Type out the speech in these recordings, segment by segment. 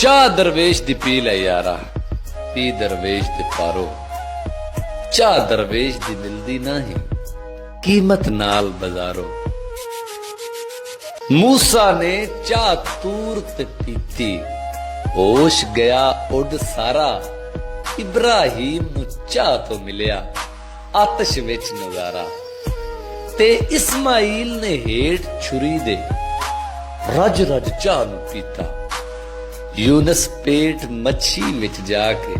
ਚਾਹ ਦਰਵੇਸ਼ ਦੀ ਪੀ ਲੈ ਯਾਰਾ, ਪੀ ਦਰਵੇਸ਼ ਦੇ ਪਾਰੋ। ਚਾਹ ਦਰਵੇਸ਼ ਦੀ ਮਿਲਦੀ ਨਹੀਂ, ਕੀਮਤ ਨਾਲ ਬਾਜ਼ਾਰੋ। मूसा ने चाह तूर ते पीती, होश गया उड सारा। इब्राहिम नू चाह तो मिलिया, आतश विच नजारा। ते इस्माइल ने हेठ छुरी दे, रज रज चाह नू पीता। यूनस पेट मच्छी विच जाके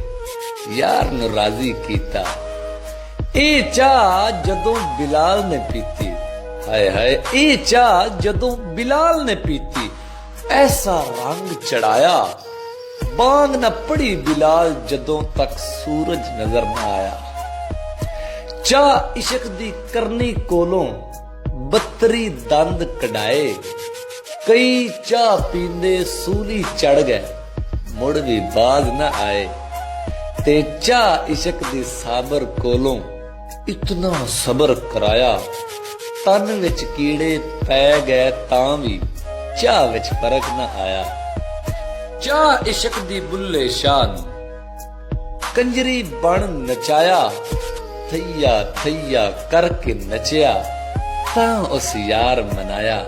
यार नू राजी कीता। ए चाह जदों बिलाल ने पीती, हाय हाय ए चाह जदों बिलाल ने पीती, ऐसा रंग चढ़ाया बांग न पड़ी बिलाल जदों तक सूरज नजर न आया। चाह इश्क दी करनी कोलों बत्तरी दंद कढ़ाए, कई चाह पींदे सूली चढ़ गए, मुड़ भी बाज न आए। ते चाह इश्क दी साबर कोलों इतना सबर कराया, तन विच कीड़े पै गए तां भी चाह विच फर्क न आया। चाह इश्क दी बुल्ले शाह नू कंजरी बन नचाया, थैया थैया करके नचिया तां उस यार मनाया।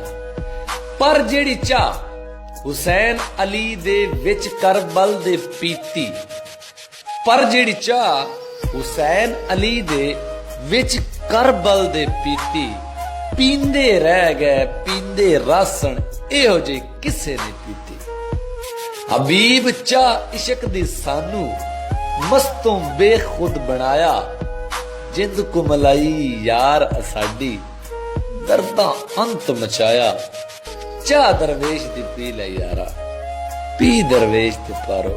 पर जेड़ी चाह हुसैन अली दे विच करबल दे पीती, पर जेड़ी चाह हुसैन अली दे विच करबल दे पीती, पींदे रह गए पींदे रासन, एहो जी किसे ने पीती। हबीब चाह इश्क दी सानू मस्तों बेखुद बनाया, जिंद को मलाई यार असाडी दर्दा अंत मचाया। चाह दरवेश दी पी ले यारा, पी दरवेश दे पारो।